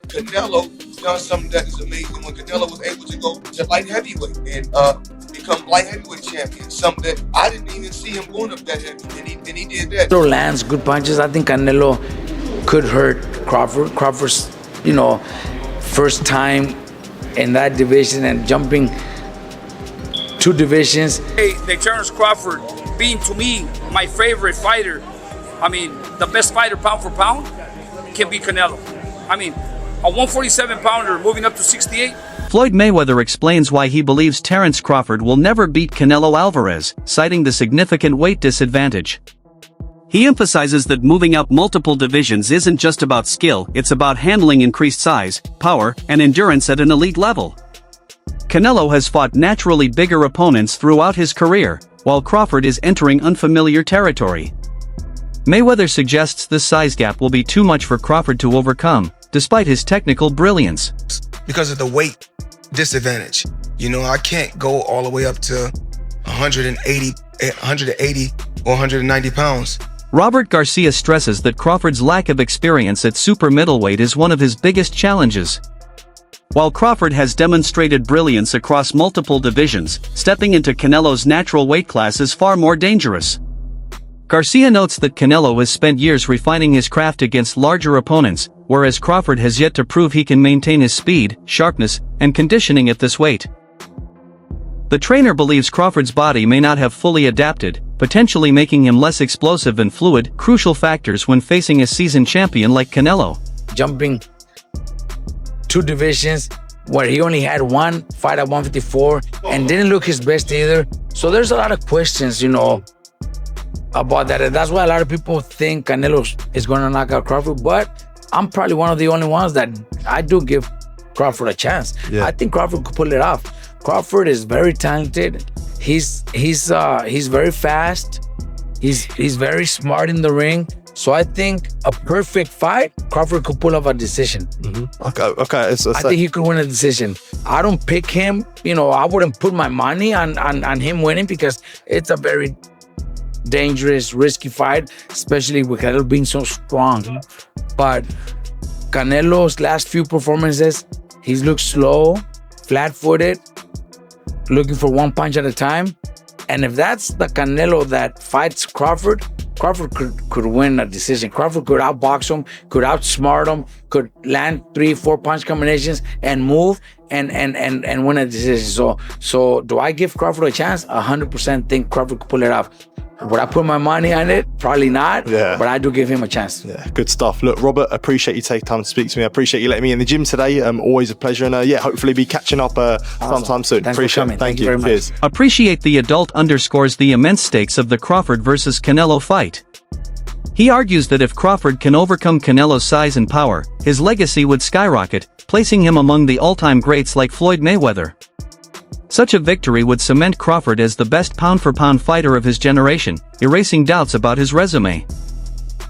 Canelo done something that is amazing when Canelo was able to go to light heavyweight and become light heavyweight champion. Something that I didn't even see him going up that heavy, and he did that. Canelo lands good punches. I think Canelo could hurt Crawford. Crawford's, first time in that division and jumping 2 divisions. Hey, Terence Crawford being, to me, my favorite fighter. I mean, the best fighter pound for pound can be Canelo. I mean, a 147-pounder moving up to 68. Floyd Mayweather explains why he believes Terence Crawford will never beat Canelo Alvarez, citing the significant weight disadvantage. He emphasizes that moving up multiple divisions isn't just about skill, it's about handling increased size, power, and endurance at an elite level. Canelo has fought naturally bigger opponents throughout his career, while Crawford is entering unfamiliar territory. Mayweather suggests this size gap will be too much for Crawford to overcome, despite his technical brilliance. Because of the weight disadvantage. I can't go all the way up to 180 or 190 pounds. Robert Garcia stresses that Crawford's lack of experience at super middleweight is one of his biggest challenges. While Crawford has demonstrated brilliance across multiple divisions, stepping into Canelo's natural weight class is far more dangerous. Garcia notes that Canelo has spent years refining his craft against larger opponents, whereas Crawford has yet to prove he can maintain his speed, sharpness, and conditioning at this weight. The trainer believes Crawford's body may not have fully adapted, potentially making him less explosive and fluid, crucial factors when facing a seasoned champion like Canelo. Jumping 2 divisions where he only had 1 fight at 154 and didn't look his best either. So there's a lot of questions, about that. And that's why a lot of people think Canelo is going to knock out Crawford, but I'm probably one of the only ones that I do give Crawford a chance. Yeah. I think Crawford could pull it off. Crawford is very talented. He's very fast. He's very smart in the ring. So I think a perfect fight, Crawford could pull off a decision. Mm-hmm. Okay. I think he could win a decision. I don't pick him. I wouldn't put my money on him winning because it's a very dangerous, risky fight, especially with Canelo being so strong. But Canelo's last few performances, he's looked slow, flat-footed, looking for 1 punch at a time. And if that's the Canelo that fights Crawford, Crawford could win a decision. Crawford could outbox him, could outsmart him, could land 3-4 punch combinations and move and win a decision. So do I give Crawford a chance? 100% think Crawford could pull it off. Would I put my money on it? Probably not, but I do give him a chance. Yeah, good stuff. Look, Robert, appreciate you taking time to speak to me. I appreciate you letting me in the gym today. Always a pleasure. And hopefully be catching up sometime soon. Thanks appreciate for coming. it. Thank you very much. Cheers. Appreciate the adult underscores the immense stakes of the Crawford versus Canelo fight. He argues that if Crawford can overcome Canelo's size and power, his legacy would skyrocket, placing him among the all-time greats like Floyd Mayweather. Such a victory would cement Crawford as the best pound-for-pound fighter of his generation, erasing doubts about his resume.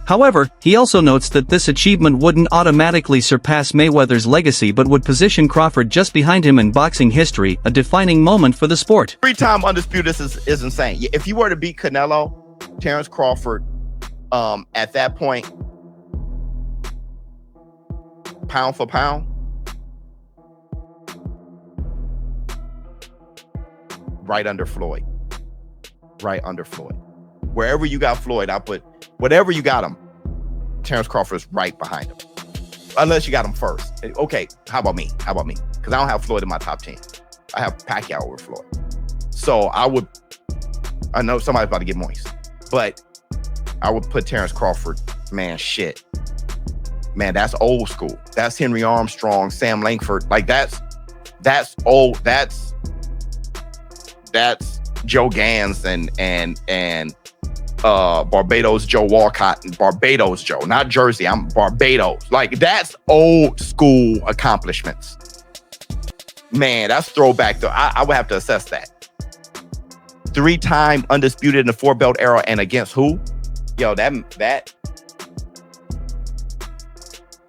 However, he also notes that this achievement wouldn't automatically surpass Mayweather's legacy but would position Crawford just behind him in boxing history, a defining moment for the sport. 3-time undisputed is insane. If you were to beat Canelo, Terence Crawford, at that point, pound for pound, right under Floyd. Wherever you got Floyd, whatever you got him, Terence Crawford's right behind him. Unless you got him first. Okay, how about me? Because I don't have Floyd in my top 10. I have Pacquiao over Floyd. So I know somebody's about to get moist, but I would put Terence Crawford, man, that's old school. That's Henry Armstrong, Sam Langford. Like that's old. That's Joe Gans and Barbados Joe Walcott and Barbados Joe, not Jersey. I'm Barbados. Like that's old school accomplishments. Man, that's throwback though. I would have to assess that. 3-time undisputed in the 4-belt era, and against who? Yo, that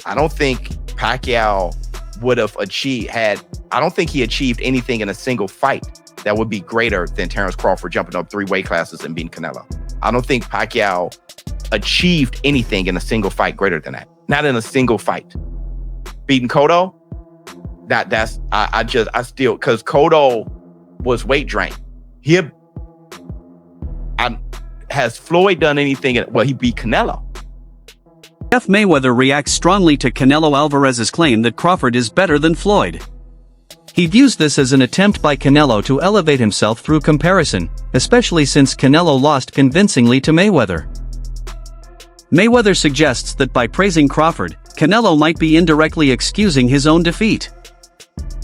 I don't think Pacquiao would have I don't think he achieved anything in a single fight that would be greater than Terence Crawford jumping up 3 weight classes and beating Canelo. I don't think Pacquiao achieved anything in a single fight greater than that. Not in a single fight. beating Cotto, I still, because Cotto was weight drained. Has Floyd done anything? Well, he beat Canelo. Jeff Mayweather reacts strongly to Canelo Alvarez's claim that Crawford is better than Floyd. He views this as an attempt by Canelo to elevate himself through comparison, especially since Canelo lost convincingly to Mayweather. Mayweather suggests that by praising Crawford, Canelo might be indirectly excusing his own defeat.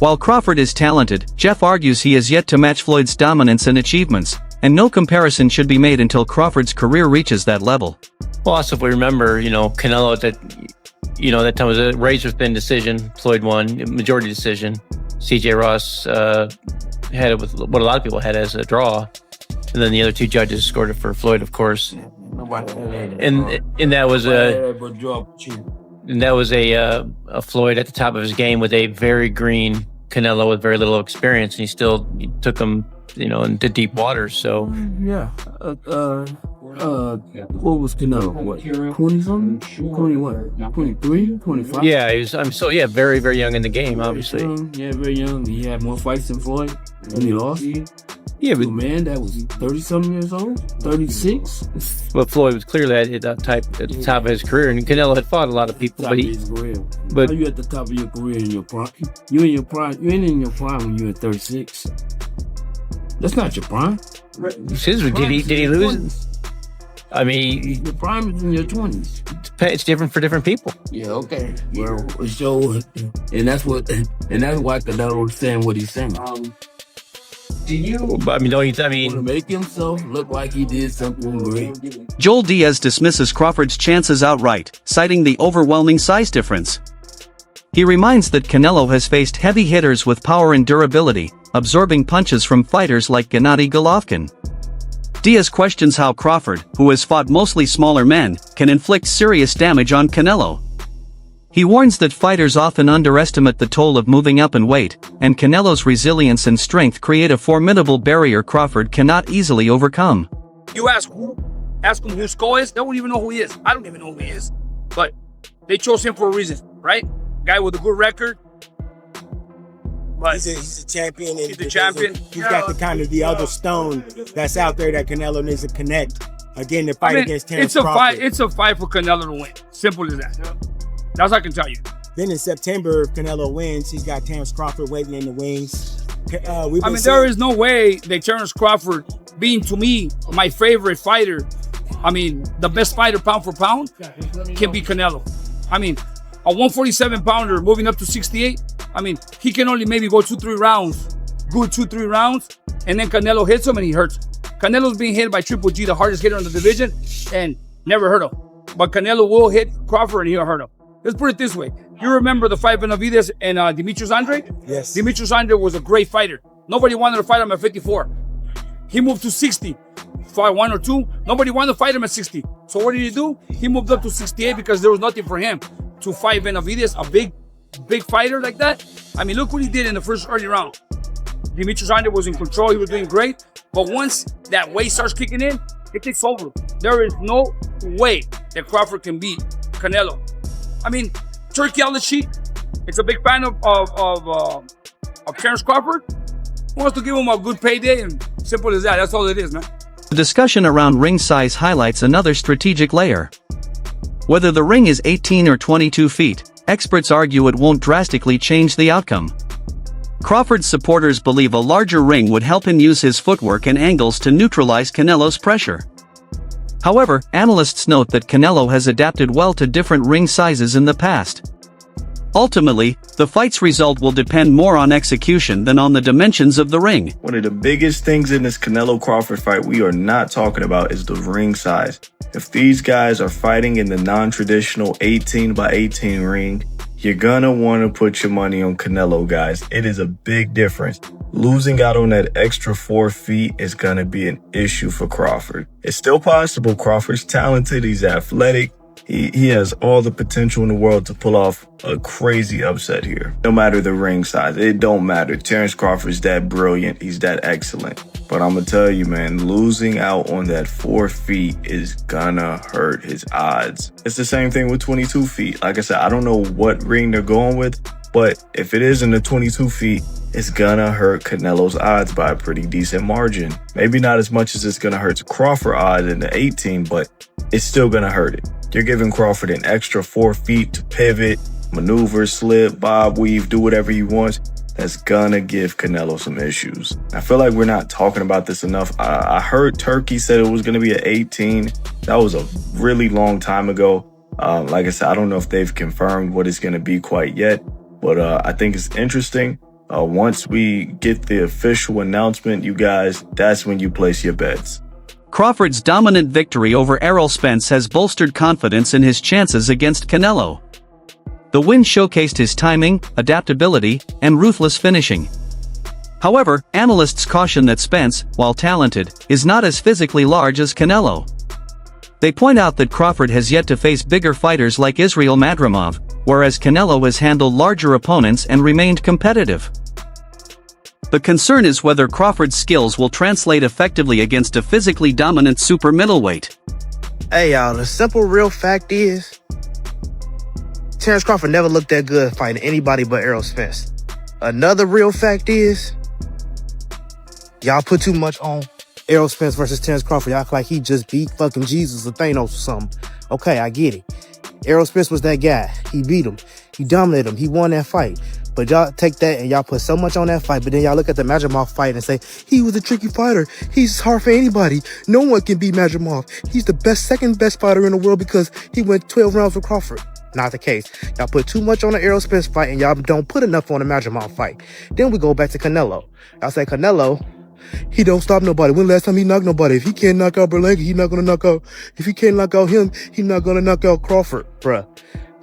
While Crawford is talented, Jeff argues he has yet to match Floyd's dominance and achievements, and no comparison should be made until Crawford's career reaches that level. Well, also if we remember, Canelo at that time was a razor-thin decision. Floyd won, majority decision. C.J. Ross had it with what a lot of people had as a draw, and then the other two judges scored it for Floyd, of course. And that was a Floyd at the top of his game with a very green Canelo with very little experience, and he took him, into deep waters. So yeah, what was Canelo? What, 20 something? 20 what? 23, 25? Yeah, very very young in the game, obviously. Yeah, very young. He had more fights than Floyd, and he lost. Yeah, but man, that was 30-something years old, 36. But Floyd was clearly at the top of his career, and Canelo had fought a lot of people. But how you at the top of your career in your prime? You in your prime? You ain't in your prime when you're at 36. That's not your prime. Did he lose? I mean, your prime is in your 20s. It's different for different people. Yeah, okay. Well, and that's why Canelo is saying what he's saying. To make himself look like he did something great. Joel Diaz dismisses Crawford's chances outright, citing the overwhelming size difference. He reminds that Canelo has faced heavy hitters with power and durability, absorbing punches from fighters like Gennady Golovkin. Diaz questions how Crawford, who has fought mostly smaller men, can inflict serious damage on Canelo. He warns that fighters often underestimate the toll of moving up in weight, and Canelo's resilience and strength create a formidable barrier Crawford cannot easily overcome. You ask him who Skull is, they don't even know who he is. I don't even know who he is. But they chose him for a reason, right? Guy with a good record. But he's a champion. He's the champion. He's got the kind of the other stone that's out there that Canelo needs to connect. Again, to fight against Terence Crawford. It's a fight for Canelo to win. Simple as that. That's what I can tell you. Then in September, if Canelo wins, he's got Terence Crawford waiting in the wings. There is no way that Terence Crawford, being to me my favorite fighter, the best fighter pound for pound, can beat Canelo. A 147-pounder moving up to 68, he can only maybe go 2-3 rounds, and then Canelo hits him and he hurts him. Canelo's being hit by Triple G, the hardest hitter in the division, and never hurt him. But Canelo will hit Crawford and he'll hurt him. Let's put it this way. You remember the fight Benavidez and Demetrius Andrade? Yes. Demetrius Andrade was a great fighter. Nobody wanted to fight him at 54. He moved to 60. Fight 1 or 2. Nobody wanted to fight him at 60. So what did he do? He moved up to 68 because there was nothing for him to fight Benavidez, a big fighter like that. Look what he did in the first early round. Demetrius Andrade was in control. He was doing great. But once that weight starts kicking in, it takes over. There is no way that Crawford can beat Canelo. Turkey on the sheet. It's a big fan of Terence Crawford. Wants to give him a good payday, and simple as that. That's all it is, man. The discussion around ring size highlights another strategic layer. Whether the ring is 18 or 22 feet, experts argue it won't drastically change the outcome. Crawford's supporters believe a larger ring would help him use his footwork and angles to neutralize Canelo's pressure. However, analysts note that Canelo has adapted well to different ring sizes in the past. Ultimately, the fight's result will depend more on execution than on the dimensions of the ring. One of the biggest things in this Canelo-Crawford fight we are not talking about is the ring size. If these guys are fighting in the non-traditional 18 by 18 ring, you're gonna want to put your money on Canelo, guys. It is a big difference. Losing out on that extra 4 feet is gonna be an issue for Crawford. It's still possible. Crawford's talented, he's athletic. He has all the potential in the world to pull off a crazy upset here. No matter the ring size, it don't matter. Terence Crawford's that brilliant, he's that excellent. But I'm gonna tell you, man, losing out on that 4 feet is gonna hurt his odds. It's the same thing with 22 feet. Like I said, I don't know what ring they're going with, but if it is in the 22 feet, it's gonna hurt Canelo's odds by a pretty decent margin. Maybe not as much as it's gonna hurt Crawford odds in the 18, but it's still gonna hurt it. You're giving Crawford an extra 4 feet to pivot, maneuver, slip, bob, weave, do whatever he wants. That's gonna give Canelo some issues. I feel like we're not talking about this enough. I heard Turkey said it was gonna be an 18. That was a really long time ago. Like I said, I don't know if they've confirmed what it's gonna be quite yet, but I think it's interesting. Once we get the official announcement, you guys, that's when you place your bets. Crawford's dominant victory over Errol Spence has bolstered confidence in his chances against Canelo. The win showcased his timing, adaptability, and ruthless finishing. However, analysts caution that Spence, while talented, is not as physically large as Canelo. They point out that Crawford has yet to face bigger fighters like Israel Madrimov, whereas Canelo has handled larger opponents and remained competitive. The concern is whether Crawford's skills will translate effectively against a physically dominant super middleweight. Hey y'all, the simple real fact is, Terence Crawford never looked that good fighting anybody but Errol Spence. Another real fact is, y'all put too much on Errol Spence versus Terence Crawford. Y'all act like he just beat fucking Jesus or Thanos or something. Okay, I get it. Errol Spence was that guy. He beat him. He dominated him. He won that fight. But y'all take that and y'all put so much on that fight, but then y'all look at the Madrimov fight and say, he was a tricky fighter. He's hard for anybody. No one can beat Madrimov. He's the second best fighter in the world because he went 12 rounds with Crawford. Not the case. Y'all put too much on the Errol Spence fight and y'all don't put enough on the Madrimov fight. Then we go back to Canelo. Y'all say Canelo, he don't stop nobody. When last time he knocked nobody? If he can't knock out Berlanga, he's not gonna knock out. If he can't knock out him, he's not gonna knock out Crawford, bruh.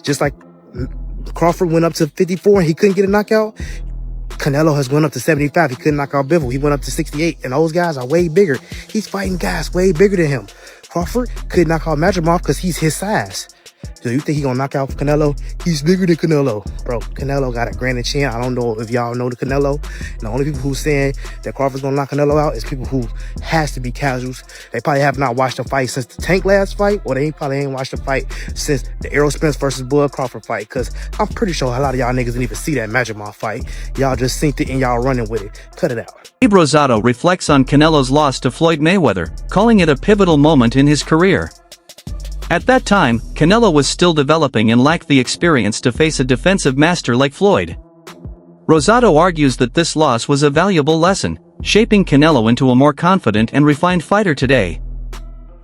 Just like Crawford went up to 54 and he couldn't get a knockout. Canelo has went up to 75. He couldn't knock out Bivol. He went up to 68. And those guys are way bigger. He's fighting guys way bigger than him. Crawford could knock out Madrimov because he's his size. So you think he gonna knock out Canelo? He's bigger than Canelo. Bro, Canelo got a granite chin. I don't know if y'all know the Canelo. The only people who's saying that Crawford's gonna knock Canelo out is people who has to be casuals. They probably have not watched a fight since the Tank last fight, or they probably ain't watched a fight since the Errol Spence versus Bud Crawford fight, because I'm pretty sure a lot of y'all niggas didn't even see that Madrimov fight. Y'all just synced it and y'all running with it. Cut it out. Abe Rosado reflects on Canelo's loss to Floyd Mayweather, calling it a pivotal moment in his career. At that time, Canelo was still developing and lacked the experience to face a defensive master like Floyd. Rosado argues that this loss was a valuable lesson, shaping Canelo into a more confident and refined fighter today.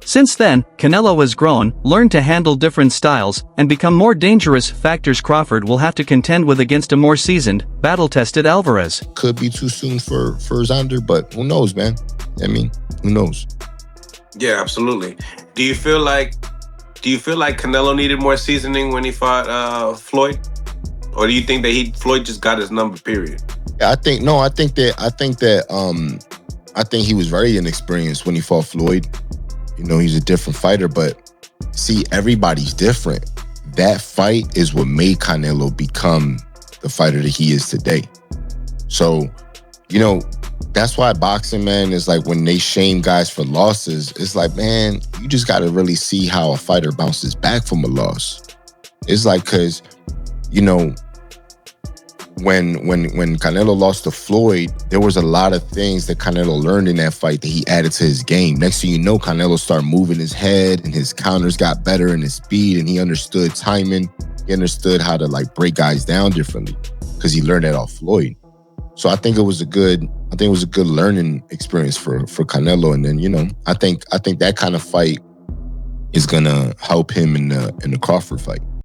Since then, Canelo has grown, learned to handle different styles, and become more dangerous factors Crawford will have to contend with against a more seasoned, battle-tested Alvarez. Could be too soon for Xander, but who knows, man? I mean, who knows? Yeah, absolutely. Do you feel like Canelo needed more seasoning when he fought Floyd, or do you think that Floyd just got his number? Period. I think he was very inexperienced when he fought Floyd. You know, he's a different fighter, but see, everybody's different. That fight is what made Canelo become the fighter that he is today. So, you know, that's why boxing, man, is like when they shame guys for losses, it's like, man, you just got to really see how a fighter bounces back from a loss. It's like, because, you know, when Canelo lost to Floyd, there was a lot of things that Canelo learned in that fight that he added to his game. Next thing you know, Canelo started moving his head and his counters got better and his speed, and he understood timing. He understood how to like break guys down differently because he learned that off Floyd. So I think it was a good learning experience for Canelo. And then, you know, I think that kind of fight is gonna help him in the Crawford fight.